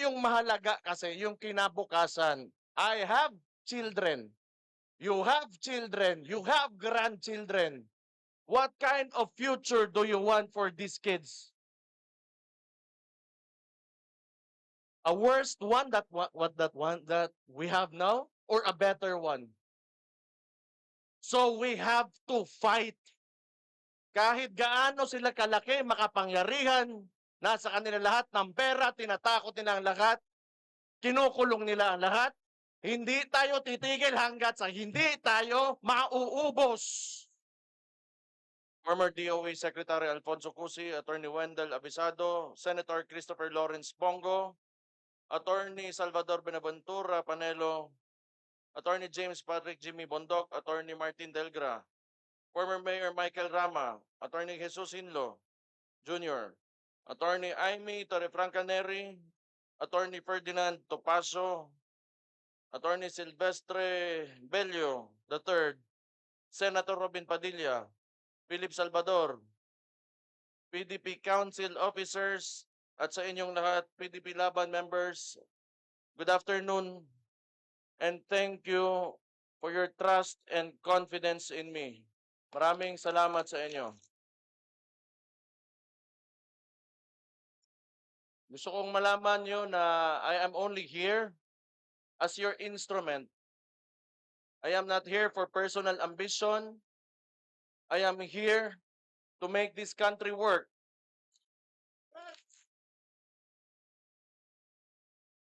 Yung mahalaga kasi yung kinabukasan. I have children. You have children. You have grandchildren. What kind of future do you want for these kids? A worst one that what that one that we have now or a better one? So we have to fight. Kahit gaano sila kalaki, makapangyarihan, nasa kanila lahat ng pera, tinatakot nila ang lahat, kinukulong nila ang lahat, hindi tayo titigil hanggat sa hindi tayo mauubos. Former DOE Secretary Alfonso Cusi, Attorney Wendell Abisado, Senator Christopher Lawrence Bongo, Attorney Salvador Benaventura Panelo, Attorney James Patrick Jimmy Bondoc, Attorney Martin Delgra, former Mayor Michael Rama, Attorney Jesus Hinlo Jr., Attorney Aimee Torrefranca Neri, Attorney Ferdinand Topacio, Attorney Silvestre Bello III, Senator Robin Padilla, Philip Salvador, PDP Council Officers, at sa inyong lahat, PDP Laban members, good afternoon and thank you for your trust and confidence in me. Maraming salamat sa inyo. Gusto kong malaman nyo na I am only here as your instrument. I am not here for personal ambition. I am here to make this country work.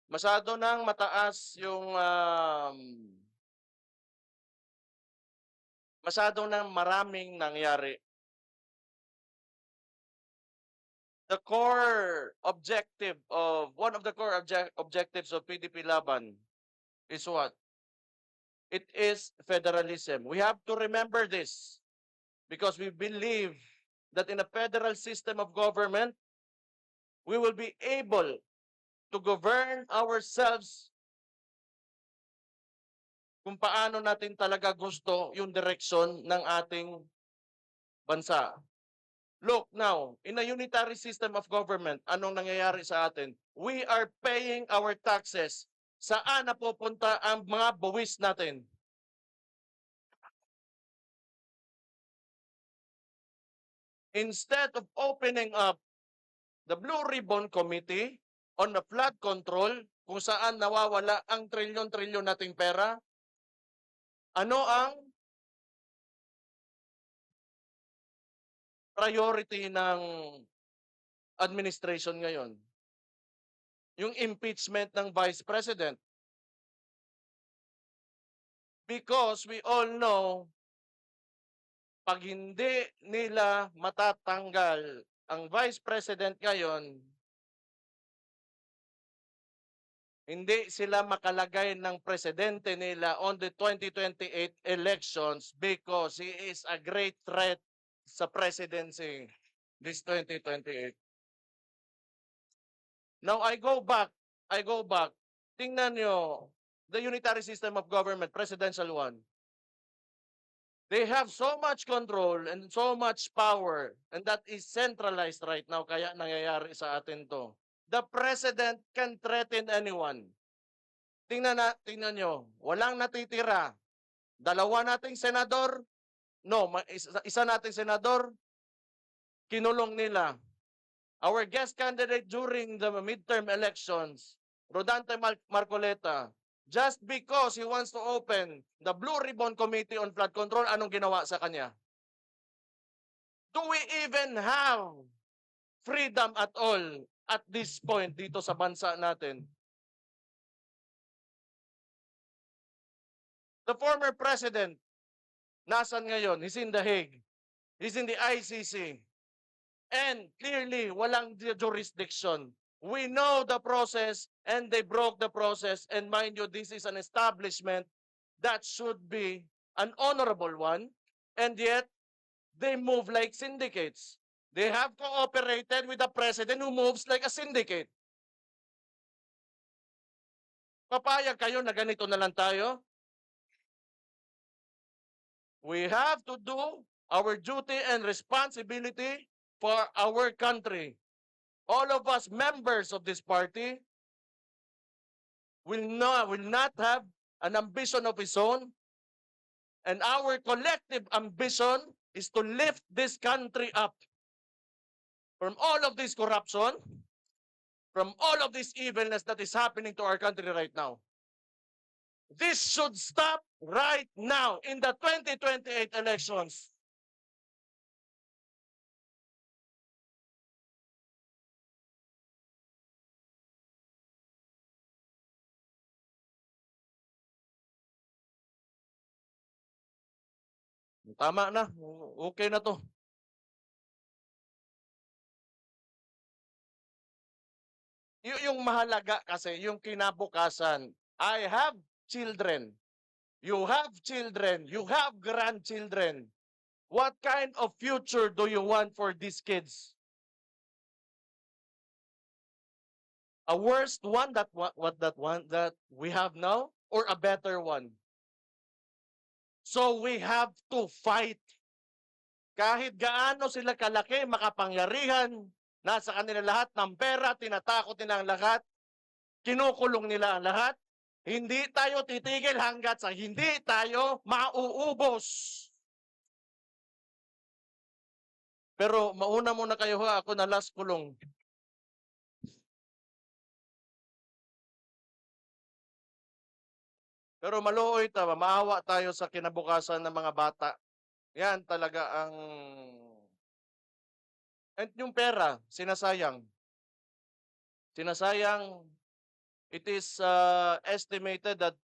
Masyado nang mataas yung masyado nang maraming nangyari. The core objective of one of the core objectives of PDP Laban is what? It is federalism. We have to remember this because we believe that in a federal system of government, we will be able to govern ourselves kung paano natin talaga gusto yung direksyon ng ating bansa. Look now, in a unitary system of government, anong nangyayari sa atin? We are paying our taxes. Saan napupunta ang mga buwis natin? Instead of opening up the Blue Ribbon Committee on the flood control, kung saan nawawala ang trilyon-trilyon nating pera, ano ang priority ng administration ngayon? Yung impeachment ng Vice President. Because we all know, pag hindi nila matatanggal ang Vice President ngayon, hindi sila makalagay ng presidente nila on the 2028 elections because he is a great threat sa presidency this 2028. Now I go back. Tingnan nyo, the unitary system of government, presidential one. They have so much control and so much power and that is centralized right now kaya nangyayari sa atin to. The president can threaten anyone. Tingnan nyo, walang natitira. Dalawa nating senador, isa nating senador, kinulong nila. Our guest candidate during the midterm elections, Rodante Marcoleta, just because he wants to open the Blue Ribbon Committee on Flood Control, anong ginawa sa kanya? Do we even have freedom at all at this point dito sa bansa natin? The former president, nasan ngayon? He's in The Hague. He's in the ICC. And clearly, walang jurisdiction. We know the process and they broke the process. And mind you, this is an establishment that should be an honorable one. And yet, they move like syndicates. They have cooperated with the president who moves like a syndicate. Papayag kayo na ganito na lang tayo? We have to do our duty and responsibility for our country. All of us members of this party, will not have an ambition of his own, and our collective ambition is to lift this country up from all of this corruption, from all of this evilness that is happening to our country right now. This should stop right now in the 2028 elections. Tama na. Okay na to. Yung mahalaga kasi, yung kinabukasan. I have children. You have children. You have grandchildren. What kind of future do you want for these kids? A worst one that that we have now, or a better one? So we have to fight. Kahit gaano sila kalaki, makapangyarihan, nasa kanila lahat ng pera, tinatakot nila ang lahat, kinukulong nila ang lahat, hindi tayo titigil hanggat sa hindi tayo mauubos. Pero mauna muna kayo ha, ako na last kulong. Pero maluoy ta, maawa tayo sa kinabukasan ng mga bata. Yan talaga ang... And yung pera, sinasayang. Sinasayang, it is estimated that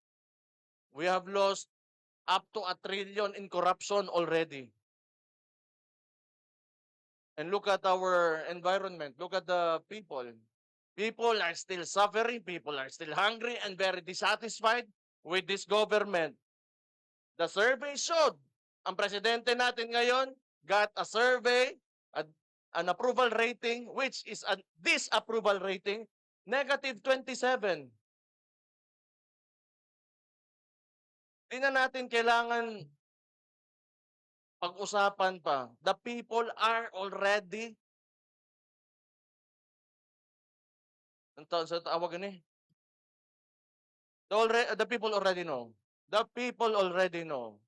we have lost up to 1 trillion in corruption already. And look at our environment. Look at the people. People are still suffering. People are still hungry and very dissatisfied with this government. The survey showed, ang presidente natin ngayon got a survey, an approval rating, which is a disapproval rating, -27. Di na natin kailangan pag-usapan pa. The people are already, sa tawag ni? The people already know. The people already know.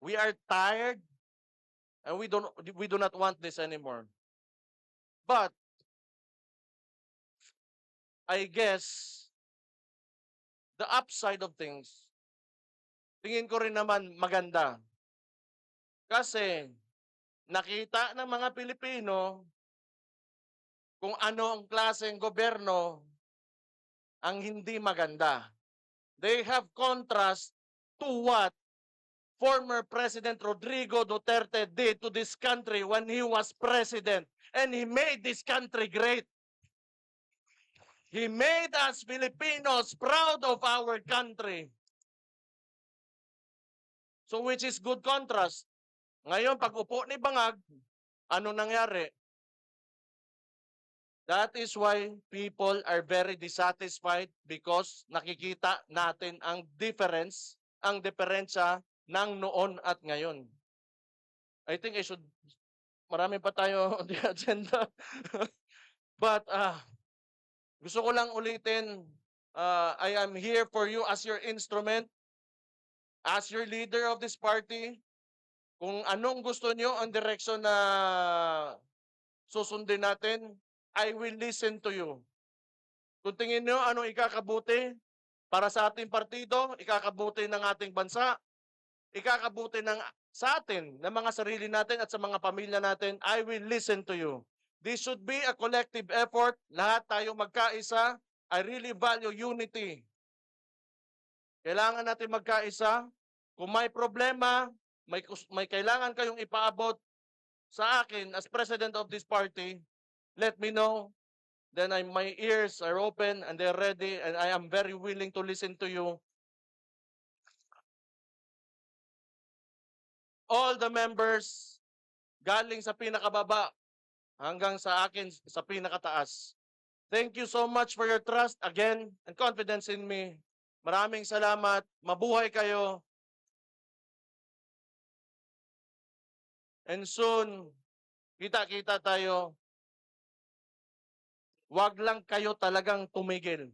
We are tired and we do not want this anymore. But I guess the upside of things, tingin ko rin naman maganda. Kasi nakita ng mga Pilipino kung ano ang klaseng gobyerno ang hindi maganda. They have contrast to what former President Rodrigo Duterte did to this country when he was president. And he made this country great. He made us Filipinos proud of our country. So which is good contrast. Ngayon, pag upo ni Bangag, ano nangyari? That is why people are very dissatisfied because nakikita natin ang difference, ang diferensya ng noon at ngayon. I think marami pa tayo on the agenda. But gusto ko lang ulitin, I am here for you as your instrument, as your leader of this party. Kung anong gusto nyo ang direksyon na susundin natin, I will listen to you. Kung tingin nyo anong ikakabuti para sa ating partido, ikakabuti ng ating bansa, ikakabuti sa atin, ng mga sarili natin at sa mga pamilya natin, I will listen to you. This should be a collective effort. Lahat tayo magkaisa. I really value unity. Kailangan natin magkaisa. Kung may problema, may kailangan kayong ipaabot sa akin as president of this party, let me know. Then my ears are open and they're ready and I am very willing to listen to you. All the members, galing sa pinakababa hanggang sa akin sa pinakataas. Thank you so much for your trust again and confidence in me. Maraming salamat. Mabuhay kayo. And soon, kita-kita tayo. Huwag lang kayo talagang tumigil.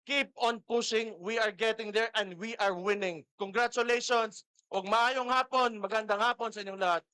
Keep on pushing. We are getting there and we are winning. Congratulations. Og maayong hapon, magandang hapon sa inyong lahat.